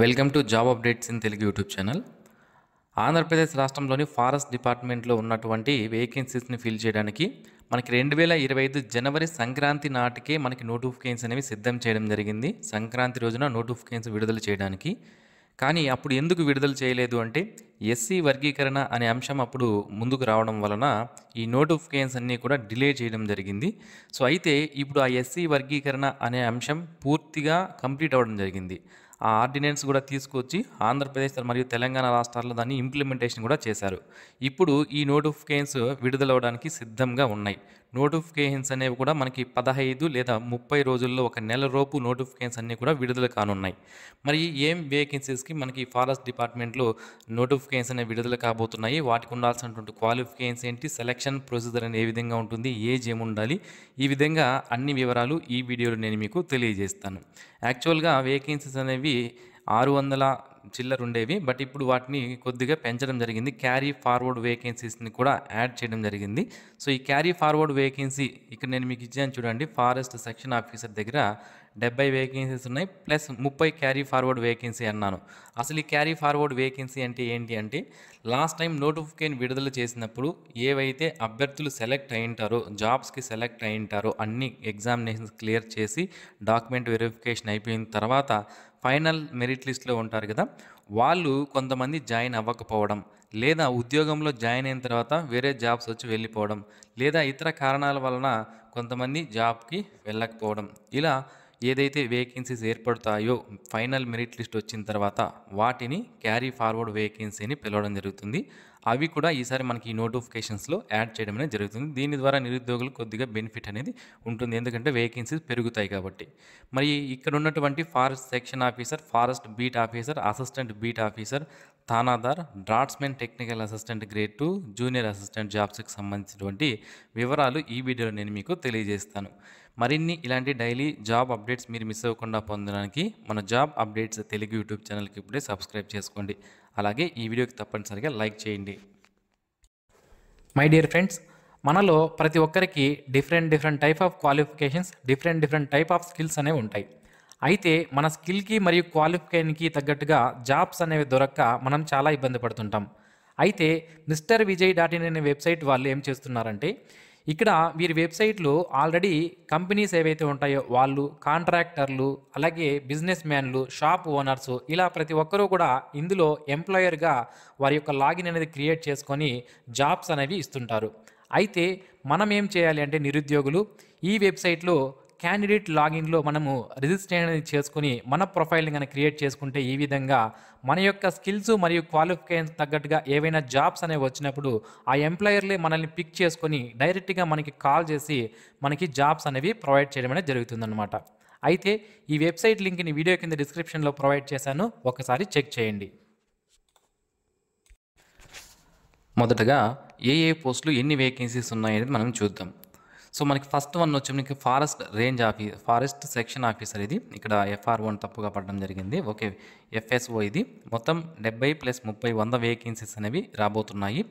Welcome to job updates in Telugu YouTube channel. Andhra Pradesh రాష్ట్రంలోని forest డిపార్ట్మెంట్లో ఉన్నటువంటి వేకెన్సీస్ని ఫిల్ చేయడానికి మనకి 2025 జనవరి సంక్రాంతి నాటికే మనకి నోటిఫికేషన్స్ అనేవి సిద్ధం చేయడం జరిగింది. సంక్రాంతి రోజున నోటిఫికేషన్స్ విడుదల చేయడానికి. కానీ అప్పుడు ఎందుకు విడుదల చేయలేదు అంటే ఎస్సీ వర్గీకరణ అనే అంశం అప్పుడు ముందుకు రావడం వలన ఈ నోటిఫికేషన్స్ అన్నీ కూడా డిలే చేయడం జరిగింది. సో అయితే ఇప్పుడు ఆ ఎస్సీ వర్గీకరణ అనే అంశం పూర్తిగా కంప్లీట్ అవ్వడం జరిగింది. ఆ ఆర్డినెన్స్ కూడా తీసుకొచ్చి ఆంధ్రప్రదేశ్ మరియు తెలంగాణ రాష్ట్రాల్లో దాన్ని ఇంప్లిమెంటేషన్ కూడా చేశారు. ఇప్పుడు ఈ నోటిఫికేషన్స్ విడుదలవడానికి సిద్ధంగా ఉన్నాయి. నోటిఫికేషన్స్ అనేవి కూడా మనకి 15 లేదా 30 రోజుల్లో ఒక నెల లోపు నోటిఫికేషన్స్ అన్నీ కూడా విడుదల కానున్నాయి. మరి ఏం వేకెన్సీస్కి మనకి ఫారెస్ట్ డిపార్ట్మెంట్లో నోటిఫికేషన్స్ అనేవి విడుదల కాబోతున్నాయి, వాటికి ఉండాల్సినటువంటి క్వాలిఫికేషన్స్ ఏంటి, సెలక్షన్ ప్రొసీజర్ అనేది ఏ విధంగా ఉంటుంది, ఏజ్ ఏముండాలి, ఈ విధంగా అన్ని వివరాలు ఈ వీడియోలో నేను మీకు తెలియజేస్తాను. యాక్చువల్గా వేకెన్సీస్ అనేవి 600 చిల్లర ఉండేవి, బట్ ఇప్పుడు వాటిని కొద్దిగా పెంచడం జరిగింది. క్యారీ ఫార్వర్డ్ వేకెన్సీస్ని కూడా యాడ్ చేయడం జరిగింది. సో ఈ క్యారీ ఫార్వర్డ్ వేకెన్సీ ఇక్కడ నేను మీకు ఇచ్చాను చూడండి. ఫారెస్ట్ సెక్షన్ ఆఫీసర్ దగ్గర 70 వేకెన్సీస్ ఉన్నాయి, ప్లస్ 30 క్యారీ ఫార్వర్డ్ వేకెన్సీ అన్నాను. అసలు ఈ క్యారీ ఫార్వర్డ్ వేకెన్సీ అంటే ఏంటి అంటే, లాస్ట్ టైం నోటిఫికేషన్ విడుదల చేసినప్పుడు ఏవైతే అభ్యర్థులు సెలెక్ట్ అయ్యింటారో, జాబ్స్కి సెలెక్ట్ అయ్యింటారో, అన్ని ఎగ్జామినేషన్స్ క్లియర్ చేసి డాక్యుమెంట్ వెరిఫికేషన్ అయిపోయిన తర్వాత ఫైనల్ మెరిట్ లిస్ట్లో ఉంటారు కదా, వాళ్ళు కొంతమంది జాయిన్ అవ్వకపోవడం, లేదా ఉద్యోగంలో జాయిన్ అయిన తర్వాత వేరే జాబ్స్ వచ్చి వెళ్ళిపోవడం, లేదా ఇతర కారణాల వలన కొంతమంది జాబ్కి వెళ్ళకపోవడం, ఇలా ఏదైతే వేకెన్సీస్ ఏర్పడతాయో ఫైనల్ మెరిట్ లిస్ట్ వచ్చిన తర్వాత వాటిని క్యారీ ఫార్వర్డ్ వేకెన్సీ అని పిలవడం జరుగుతుంది. అవి కూడా ఈసారి మనకి ఈ నోటిఫికేషన్స్లో యాడ్ చేయడం అనేది జరుగుతుంది. దీని ద్వారా నిరుద్యోగులకు కొద్దిగా బెనిఫిట్ అనేది ఉంటుంది, ఎందుకంటే వేకెన్సీస్ పెరుగుతాయి కాబట్టి. మరి ఇక్కడ ఉన్నటువంటి forest section officer, forest beat officer, assistant beat officer, థానాదార్, draughtsman technical assistant grade 2, junior assistant జాబ్స్కి సంబంధించినటువంటి వివరాలు ఈ వీడియోలో నేను మీకు తెలియజేస్తాను. మరిన్ని ఇలాంటి డైలీ జాబ్ అప్డేట్స్ మీరు మిస్ అవ్వకుండా పొందడానికి మన జాబ్ అప్డేట్స్ తెలుగు యూట్యూబ్ ఛానల్కి ఇప్పుడే సబ్స్క్రైబ్ చేసుకోండి. అలాగే ఈ వీడియోకి తప్పనిసరిగా లైక్ చేయండి. మై డియర్ ఫ్రెండ్స్, మనలో ప్రతి ఒక్కరికి different type of qualifications, different type of skills అనేవి ఉంటాయి. అయితే మన స్కిల్కి మరియు క్వాలిఫికేషన్కి తగ్గట్టుగా జాబ్స్ అనేవి దొరక్క మనం చాలా ఇబ్బంది పడుతుంటాం. అయితే మిస్టర్ విజయ్ .in అనే వెబ్సైట్ వాళ్ళు ఏం చేస్తున్నారంటే, ఇక్కడ వీరి వెబ్సైట్లో ఆల్రెడీ కంపెనీస్ ఏవైతే ఉంటాయో వాళ్ళు, కాంట్రాక్టర్లు, అలాగే బిజినెస్ మ్యాన్లు, షాప్ ఓనర్స్, ఇలా ప్రతి ఒక్కరూ కూడా ఇందులో ఎంప్లాయర్గా వారి యొక్క లాగిన్ అనేది క్రియేట్ చేసుకొని జాబ్స్ అనేవి ఇస్తుంటారు. అయితే మనం ఏం చేయాలి అంటే, నిరుద్యోగులు ఈ వెబ్సైట్లో క్యాండిడేట్ లాగిన్లో మనము రిజిస్ట్రేషన్ అనేది చేసుకుని మన ప్రొఫైల్ని కనుక క్రియేట్ చేసుకుంటే, ఈ విధంగా మన యొక్క స్కిల్స్ మరియు క్వాలిఫికేషన్స్ తగ్గట్టుగా ఏవైనా జాబ్స్ అనేవి వచ్చినప్పుడు ఆ ఎంప్లాయర్లే మనల్ని పిక్ చేసుకొని డైరెక్ట్గా మనకి కాల్ చేసి మనకి జాబ్స్ అనేవి ప్రొవైడ్ చేయడం అనేది జరుగుతుందన్నమాట. అయితే ఈ వెబ్సైట్ లింక్ని వీడియో కింద డిస్క్రిప్షన్లో ప్రొవైడ్ చేశాను, ఒకసారి చెక్ చేయండి. మొదటగా ఏ పోస్టులు ఎన్ని వేకెన్సీస్ ఉన్నాయనేది మనం చూద్దాం. సో మనకి ఫస్ట్ వన్ వచ్చి మనకి ఫారెస్ట్ సెక్షన్ ఆఫీసర్. ఇది ఇక్కడ FR1 తప్పుగా పడడం జరిగింది. Okay, FSO. ఇది మొత్తం 70 + 30 100 వేకెన్సీస్ అనేవి రాబోతున్నాయి.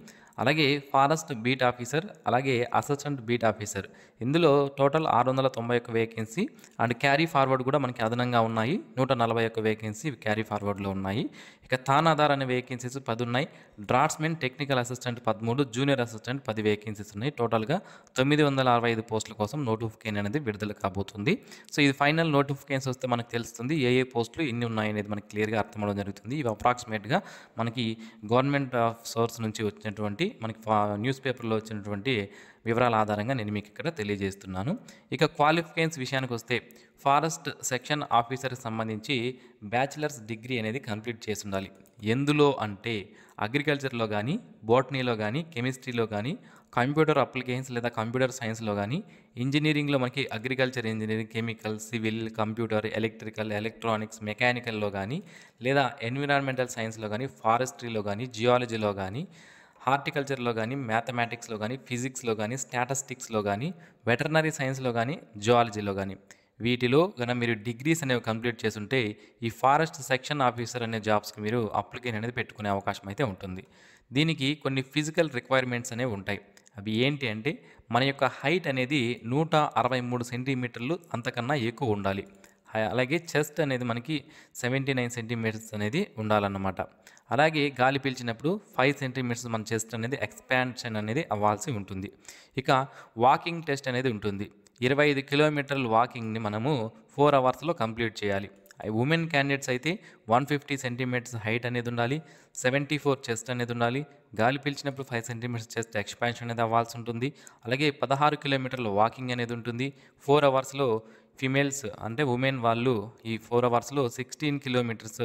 అలాగే ఫారెస్ట్ బీట్ ఆఫీసర్, అలాగే అసిస్టెంట్ బీట్ ఆఫీసర్, ఇందులో total 691 vacancy and carry forward కూడా మనకి అదనంగా ఉన్నాయి. 141 వేకెన్సీ క్యారీ ఫార్వర్డ్లో ఉన్నాయి. ఇక థానాదార్ అనే వేకెన్సీస్ 10 ఉన్నాయి. Draughtsmen technical assistant 13, junior assistant 10 vacancies ఉన్నాయి. టోటల్గా 965 పోస్టుల కోసం నోటిఫికేషన్ అనేది విడుదల కాబోతుంది. సో ఇది ఫైనల్ నోటిఫికేషన్స్ వస్తే మనకు తెలుస్తుంది ఏ పోస్టులు ఎన్ని ఉన్నాయి అనేది మనకి క్లియర్గా అర్థమవడం జరుగుతుంది. ఇవి అప్రాక్సిమేట్గా మనకి గవర్నమెంట్ సోర్స్ నుంచి వచ్చినటువంటి, మనకి న్యూస్ పేపర్లో వచ్చినటువంటి వివరాల ఆధారంగా నేను మీకు ఇక్కడ తెలియజేస్తున్నాను. ఇక క్వాలిఫికేషన్స్ విషయానికి వస్తే, ఫారెస్ట్ సెక్షన్ ఆఫీసర్కి సంబంధించి బ్యాచిలర్స్ డిగ్రీ అనేది కంప్లీట్ చేసి ఉండాలి. ఎందులో అంటే అగ్రికల్చర్లో కానీ, బోటనీలో కానీ, కెమిస్ట్రీలో కానీ, కంప్యూటర్ అప్లికేషన్స్ లేదా కంప్యూటర్ సైన్స్లో కానీ, ఇంజనీరింగ్లో మనకి agriculture engineering, chemical, civil, computer, electrical, electronics, మెకానికల్లో కానీ, లేదా ఎన్విరాన్మెంటల్ సైన్స్లో కానీ, ఫారెస్ట్రీలో కానీ, జియాలజీలో కానీ, హార్టికల్చర్లో కానీ, మ్యాథమెటిక్స్లో కానీ, ఫిజిక్స్లో కానీ, స్టాటిస్టిక్స్లో కానీ, వెటర్నరీ సైన్స్లో కానీ, జువాలజీలో కానీ, వీటిలో కనుక మీరు డిగ్రీస్ అనేవి కంప్లీట్ చేసుంటే ఈ ఫారెస్ట్ సెక్షన్ ఆఫీసర్ అనే జాబ్స్కి మీరు అప్లికేషన్ అనేది పెట్టుకునే అవకాశం అయితే ఉంటుంది. దీనికి కొన్ని ఫిజికల్ రిక్వైర్మెంట్స్ అనేవి ఉంటాయి. అవి ఏంటి అంటే, మన యొక్క హైట్ అనేది 163 సెంటీమీటర్లు అంతకన్నా ఎక్కువ ఉండాలి. అలాగే చెస్ట్ అనేది మనకి 79 సెంటీమీటర్స్ అనేది ఉండాలన్నమాట. అలాగే గాలి పీల్చినప్పుడు 5 సెంటీమీటర్స్ మన చెస్ట్ అనేది ఎక్స్పాన్షన్ అనేది అవ్వాల్సి ఉంటుంది. ఇక వాకింగ్ టెస్ట్ అనేది ఉంటుంది. 25 కిలోమీటర్ల వాకింగ్ని మనము 4 అవర్స్లో కంప్లీట్ చేయాలి. ఉమెన్ క్యాండిడేట్స్ అయితే 150 సెంటీమీటర్స్ హైట్ అనేది ఉండాలి, 74 చెస్ట్ అనేది ఉండాలి, గాలి పీల్చినప్పుడు 5 సెంటీమీటర్స్ చెస్ట్ ఎక్స్పాన్షన్ అనేది అవ్వాల్సి ఉంటుంది. అలాగే 16 కిలోమీటర్ల వాకింగ్ అనేది ఉంటుంది. 4 అవర్స్లో ఫీమేల్స్ అంటే ఉమెన్ వాళ్ళు ఈ 4 అవర్స్లో 16 కిలోమీటర్స్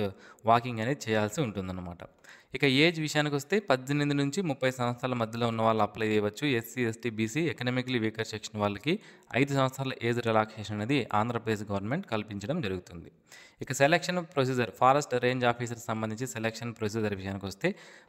వాకింగ్ అనేది చేయాల్సి ఉంటుందన్నమాట. ఇక ఏజ్ విషయానికి వస్తే 18 నుంచి 30 సంవత్సరాల మధ్యలో ఉన్న వాళ్ళు అప్లై చేయవచ్చు. SC, ST, BC, economically weaker section వాళ్ళకి 5 సంవత్సరాల ఏజ్ రిలాక్సేషన్ అనేది ఆంధ్రప్రదేశ్ గవర్నమెంట్ కల్పించడం జరుగుతుంది. ఇక selection procedure, forest range officer సంబంధించి సెలక్షన్ ప్రొసీజర్ విషయానికి వస్తే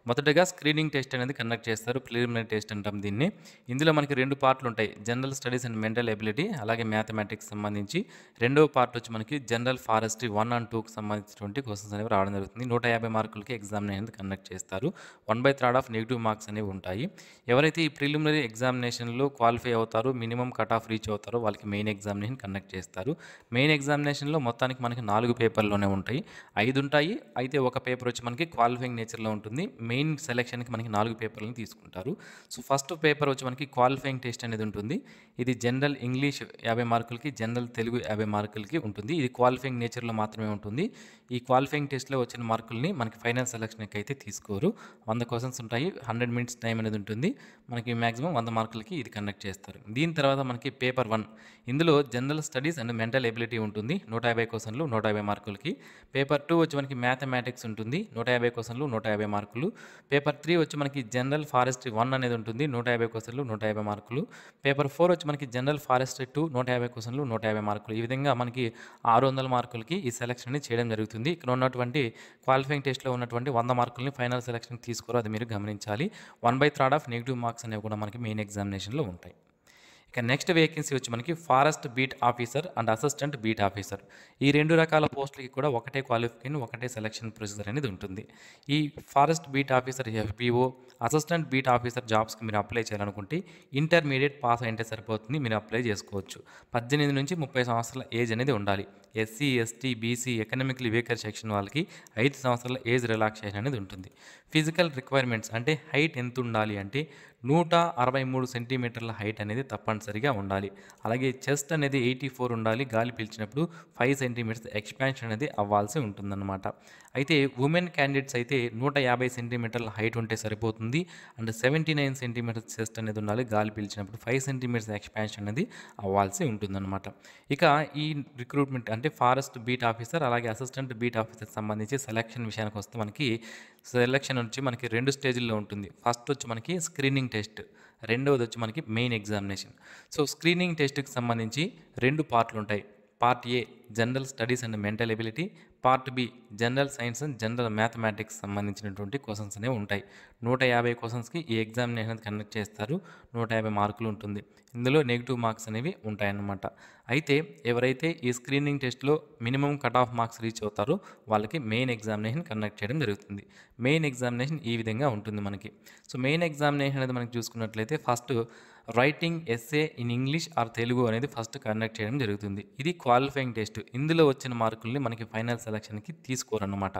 మొదటగా స్క్రీనింగ్ టెస్ట్ అనేది కండక్ట్ చేస్తారు. ప్రిలిమినరీ టెస్ట్ అంటాం దీన్ని. ఇందులో మనకి 2 పార్ట్లు ఉంటాయి. General studies and mental ability, అలాగే మ్యాథమెటిక్స్ సంబంధించి. రెండవ పార్ట్ వచ్చి మనకి జనరల్ ఫారెస్ట్రీ 1 and 2కి సంబంధించినటువంటి క్వశ్చన్స్ అనేవి రావడం జరుగుతుంది. 150 మార్కులకి ఎగ్జామినేషన్ అనేది కండక్ట్ చేస్తారు. 1/3 ఆఫ్ నెగిటివ్ మార్క్స్ అనేవి ఉంటాయి. ఎవరైతే ఈ ప్రిలిమినరీ ఎగ్జామినేషన్లో క్వాలిఫై అవుతారో, మినిమం కట్ ఆఫ్ రీచ్ అవుతారో వాళ్ళకి మెయిన్ ఎగ్జామినేషన్ కండక్ట్ చేస్తారు. మెయిన్ ఎగ్జామినేషన్లో మొత్తానికి మనకి 4 పేపర్లోనే ఉంటాయి. 5 ఉంటాయి. అయితే ఒక పేపర్ వచ్చి మనకి క్వాలిఫైయింగ్ నేచర్లో ఉంటుంది. మెయిన్ సెలక్షన్కి మనకి 4 పేపర్లను తీసుకుంటారు. సో ఫస్ట్ పేపర్ వచ్చి మనకి క్వాలిఫైయింగ్ టెస్ట్ అనేది ఉంటుంది. ఇది జనరల్ ఇంగ్లీష్ 50 మార్కులకి, జనరల్ తెలుగు 50 మార్కులకి ఉంటుంది. ఇది క్వాలిఫైయింగ్ నేచర్లో మాత్రమే ఉంటుంది. ఈ క్వాలిఫైయింగ్ టెస్ట్లో వచ్చిన మార్కుల్ని మనకి ఫైనల్ సెలక్షన్కి అయితే తీసుకోరు. 100 క్వశ్చన్స్ ఉంటాయి. 100 minutes టైం అనేది ఉంటుంది. మనకి మ్యాక్సిమం 100 మార్కులకి ఇది కండక్ట్ చేస్తారు. దీని తర్వాత మనకి పేపర్ 1, ఇందులో general studies and mental ability ఉంటుంది. 150 క్వశ్చన్లు 150 మార్కులకి. పేపర్ 2 వచ్చి మనకి మ్యాథమెటిక్స్ ఉంటుంది. 150 క్వశ్చన్లు 150 మార్కులు. పేపర్ 3 వచ్చి మనకి జనరల్ ఫారెస్ట్రీ 1 అనేది ఉంటుంది. 150 క్వశ్చన్లు 150 మార్కులు. పేపర్ 4 వచ్చి మనకి జనరల్ ఫారెస్ట్రీ 2 150 క్వశ్చన్లు 150 మార్కులు. ఈ విధంగా మనకి 600 మార్కులకి ఈ సెలక్షన్ అనేది చేయడం జరుగుతుంది. ఇక్కడ ఉన్నటువంటి క్వాలిఫైయింగ్ టెస్ట్లో ఉన్నటువంటి 100 మార్కుల్ని ఫైనల్ సెలక్షన్ తీసుకోరు, అది మీరు గమనించాలి. 1/3 ఆఫ్ నెగిటివ్ మార్క్స్ అనేవి కూడా మనకి మెయిన్ ఎగ్జామినేషన్లో ఉంటాయి. ఇక నెక్స్ట్ వేకెన్సీ వచ్చి మనకి forest beat officer and assistant beat officer. ఈ 2 రకాల పోస్టులకి కూడా ఒకటే క్వాలిఫికేషన్, ఒకటే సెలక్షన్ ప్రొసీజర్ అనేది ఉంటుంది. ఈ forest beat officer FBO, assistant beat officer జాబ్స్కి మీరు అప్లై చేయాలనుకుంటే ఇంటర్మీడియట్ పాస్ అయింటే సరిపోతుంది, మీరు అప్లై చేసుకోవచ్చు. 18 నుంచి 30 సంవత్సరాల ఏజ్ అనేది ఉండాలి. SC, ST, BC, economically weaker section వాళ్ళకి 5 సంవత్సరాల ఏజ్ రిలాక్సేషన్ అనేది ఉంటుంది. ఫిజికల్ రిక్వైర్మెంట్స్ అంటే హైట్ ఎంత ఉండాలి అంటే 163 సెంటీమీటర్ల హైట్ అనేది తప్పనిసరిగా ఉండాలి. అలాగే చెస్ట్ అనేది 84 ఉండాలి. గాలి పీల్చినప్పుడు 5 సెంటీమీటర్స్ ఎక్స్పాన్షన్ అనేది అవ్వాల్సి ఉంటుందన్నమాట. అయితే ఉమెన్ క్యాండిడేట్స్ అయితే 150 సెంటీమీటర్ల హైట్ ఉంటే సరిపోతుంది. అండ్ 79 సెంటీమీటర్స్ చెస్ట్ అనేది ఉండాలి. గాలి పీల్చినప్పుడు 5 సెంటీమీటర్స్ ఎక్స్పాన్షన్ అనేది అవ్వాల్సి ఉంటుందన్నమాట. ఇక ఈ రిక్రూట్మెంట్ అంటే ఫారెస్ట్ బీట్ ఆఫీసర్ అలాగే అసిస్టెంట్ బీట్ ఆఫీసర్ సంబంధించి సెలక్షన్ విషయానికి వస్తే మనకి సెలక్షన్ వచ్చి మనకి 2 స్టేజ్ల్లో ఉంటుంది. ఫస్ట్ వచ్చి మనకి స్క్రీనింగ్ టెస్ట్, రెండవది వచ్చి మనకి మెయిన్ ఎగ్జామినేషన్. సో స్క్రీనింగ్ టెస్ట్కి సంబంధించి 2 పార్ట్లు ఉంటాయి. Part A general studies and mental ability, part B general science and general mathematics సంబంధించినటువంటి క్వశ్చన్స్ అనేవి ఉంటాయి. 150 క్వశ్చన్స్కి ఈ ఎగ్జామినేషన్ అనేది కండక్ట్ చేస్తారు. 150 మార్కులు ఉంటుంది. ఇందులో నెగిటివ్ మార్క్స్ అనేవి ఉంటాయన్నమాట. అయితే ఎవరైతే ఈ స్క్రీనింగ్ టెస్ట్లో minimum cut off marks reach అవుతారో వాళ్ళకి మెయిన్ ఎగ్జామినేషన్ కండక్ట్ చేయడం జరుగుతుంది. మెయిన్ ఎగ్జామినేషన్ ఈ విధంగా ఉంటుంది మనకి. సో మెయిన్ ఎగ్జామినేషన్ అనేది మనకి చూసుకున్నట్లయితే first writing essay in English are Telugu అనేది ఫస్ట్ కండక్ట్ చేయడం జరుగుతుంది. ఇది క్వాలిఫైయింగ్ టెస్ట్. ఇందులో వచ్చిన మార్కుల్ని మనకి ఫైనల్ సెలక్షన్కి తీసుకోరన్నమాట.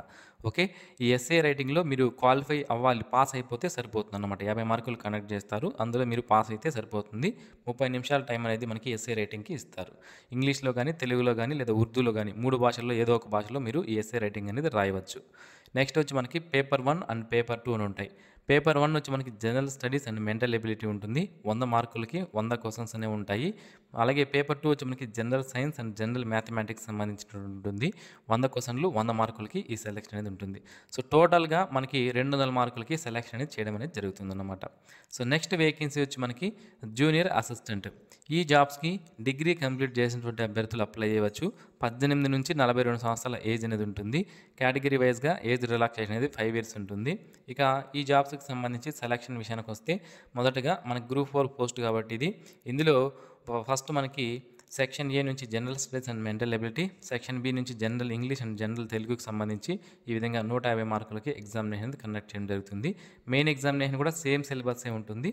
ఓకే, ఈ ఎస్సే రైటింగ్లో మీరు క్వాలిఫై అవ్వాలి, పాస్ అయిపోతే సరిపోతుంది అన్నమాట. 50 మార్కులు కండక్ట్ చేస్తారు. అందులో మీరు పాస్ అయితే సరిపోతుంది. 30 నిమిషాల టైం అనేది మనకి ఎస్సే రైటింగ్కి ఇస్తారు. ఇంగ్లీష్లో కానీ, తెలుగులో కానీ, లేదా ఉర్దూలో కానీ 3 భాషల్లో ఏదో ఒక భాషలో మీరు ఈ ఎస్సే రైటింగ్ అనేది రాయవచ్చు. నెక్స్ట్ వచ్చి మనకి పేపర్ 1 అండ్ పేపర్ 2 అని ఉంటాయి. పేపర్ 1 వచ్చి మనకి general studies and mental ability ఉంటుంది. 100 మార్కులకి 100 క్వశ్చన్స్ అనేవి ఉంటాయి. అలాగే పేపర్ 2 వచ్చి మనకి general science and general mathematics సంబంధించిన ఉంటుంది. 100 క్వశ్చన్లు 100 మార్కులకి ఈ సెలక్షన్ అనేది ఉంటుంది. సో టోటల్గా మనకి 200 మార్కులకి సెలక్షన్ అనేది చేయడం అనేది జరుగుతుందన్నమాట. సో నెక్స్ట్ వేకెన్సీ వచ్చి మనకి జూనియర్ అసిస్టెంట్. ఈ జాబ్స్కి డిగ్రీ కంప్లీట్ చేసినటువంటి అభ్యర్థులు అప్లై చేయవచ్చు. 18 నుంచి 42 సంవత్సరాల ఏజ్ అనేది ఉంటుంది. కేటగిరీ వైజ్గా ఏజ్ రిలాక్సేషన్ అనేది 5 years ఉంటుంది. ఇక ఈ జాబ్స్కి సంబంధించి సెలక్షన్ విషయానికి వస్తే మొదటగా మనకి గ్రూప్ 4 పోస్ట్ కాబట్టి ఇందులో ఫస్ట్ మనకి సెక్షన్ ఏ నుంచి general studies and mental ability, section B నుంచి జనరల్ ఇంగ్లీష్ అండ్ జనరల్ తెలుగుకి సంబంధించి ఈ విధంగా 150 మార్కులకి ఎగ్జామినేషన్ కండక్ట్ చేయడం జరుగుతుంది. మెయిన్ ఎగ్జామినేషన్ కూడా సేమ్ సిలబస్ ఉంటుంది.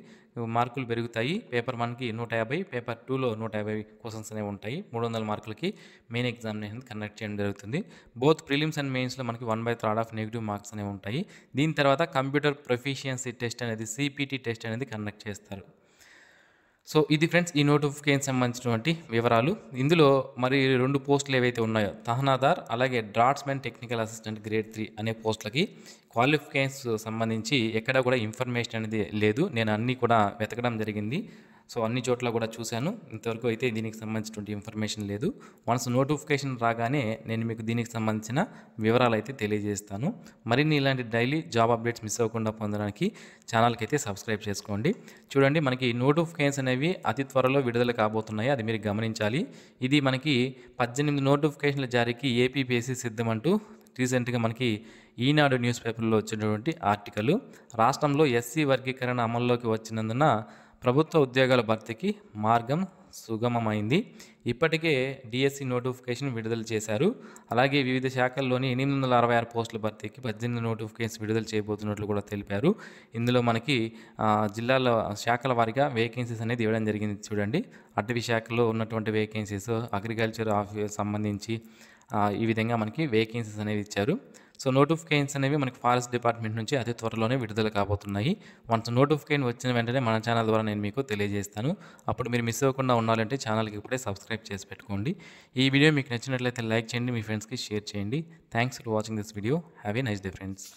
మార్కులు పెరుగుతాయి. పేపర్ 1కి 150, పేపర్ 2లో 150 క్వశ్చన్స్ అనేవి ఉంటాయి. 300 మార్కులకి మెయిన్ ఎగ్జామినేషన్ కండక్ట్ చేయడం జరుగుతుంది. బోత్ ప్రిలిమ్స్ అండ్ మెయిన్స్లో మనకి 1/3 ఆఫ్ నెగిటివ్ మార్క్స్ అనేవి ఉంటాయి. దీని తర్వాత కంప్యూటర్ ప్రొఫిషియన్సీ టెస్ట్ అనేది CPT టెస్ట్ అనేది కండక్ట్ చేస్తారు. సో ఇది ఫ్రెండ్స్ ఈ నోటిఫికేషన్ సంబంధించినటువంటి వివరాలు. ఇందులో మరి 2 పోస్టులు ఏవైతే ఉన్నాయో తహనాదార్ అలాగే డ్రాట్స్మెన్ టెక్నికల్ అసిస్టెంట్ గ్రేడ్ 3 అనే పోస్టులకి క్వాలిఫికేషన్స్ సంబంధించి ఎక్కడ కూడా ఇన్ఫర్మేషన్ అనేది లేదు. నేను అన్నీ కూడా వెతకడం జరిగింది. సో అన్ని చోట్ల కూడా చూశాను. ఇంతవరకు అయితే దీనికి సంబంధించినటువంటి ఇన్ఫర్మేషన్ లేదు. వన్స్ నోటిఫికేషన్ రాగానే నేను మీకు దీనికి సంబంధించిన వివరాలు అయితే తెలియజేస్తాను. మరిన్ని ఇలాంటి డైలీ జాబ్ అప్డేట్స్ మిస్ అవ్వకుండా పొందడానికి ఛానల్కి అయితే సబ్స్క్రైబ్ చేసుకోండి. చూడండి, మనకి నోటిఫికేషన్స్ అనేవి అతి త్వరలో విడుదల కాబోతున్నాయి. అది మీరు గమనించాలి. ఇది మనకి 18 నోటిఫికేషన్ల జారీకి ఏపీపీఎస్సీ సిద్ధమంటూ రీసెంట్గా మనకి ఈనాడు న్యూస్ పేపర్లో వచ్చినటువంటి ఆర్టికల్. రాష్ట్రంలో ఎస్సీ వర్గీకరణ అమల్లోకి వచ్చినందున ప్రభుత్వ ఉద్యోగాల భర్తీకి మార్గం సుగమమైంది. ఇప్పటికే డిఎస్సి నోటిఫికేషన్ విడుదల చేశారు. అలాగే వివిధ శాఖల్లోని 866 పోస్టుల భర్తీకి 18 నోటిఫికేషన్ విడుదల చేయబోతున్నట్లు కూడా తెలిపారు. ఇందులో మనకి జిల్లాల శాఖల వారీగా వేకెన్సీస్ అనేది ఇవ్వడం జరిగింది. చూడండి, అటవీ శాఖలో ఉన్నటువంటి వేకెన్సీస్, అగ్రికల్చర్ ఆఫీస్ సంబంధించి ఈ విధంగా మనకి వేకెన్సీస్ అనేవి ఇచ్చారు. సో నోటిఫికేషన్స్ అనేవి మనకి ఫారెస్ట్ డిపార్ట్మెంట్ నుంచి అతి త్వరలోనే విడుదల కాబోతున్నాయి. వన్స్ నోటిఫికేషన్ వచ్చిన వెంటనే మన ఛానల్ ద్వారా నేను మీకు తెలియజేస్తాను. అప్పుడు మీరు మిస్ అవ్వకుండా ఉండాలంటే ఛానల్కి ఇప్పుడే సబ్స్క్రైబ్ చేసి పెట్టుకోండి. ఈ వీడియో మీకు నచ్చినట్లయితే లైక్ చేయండి, మీ ఫ్రెండ్స్కి షేర్ చేయండి. Thanks for watching this video. Have a nice day friends.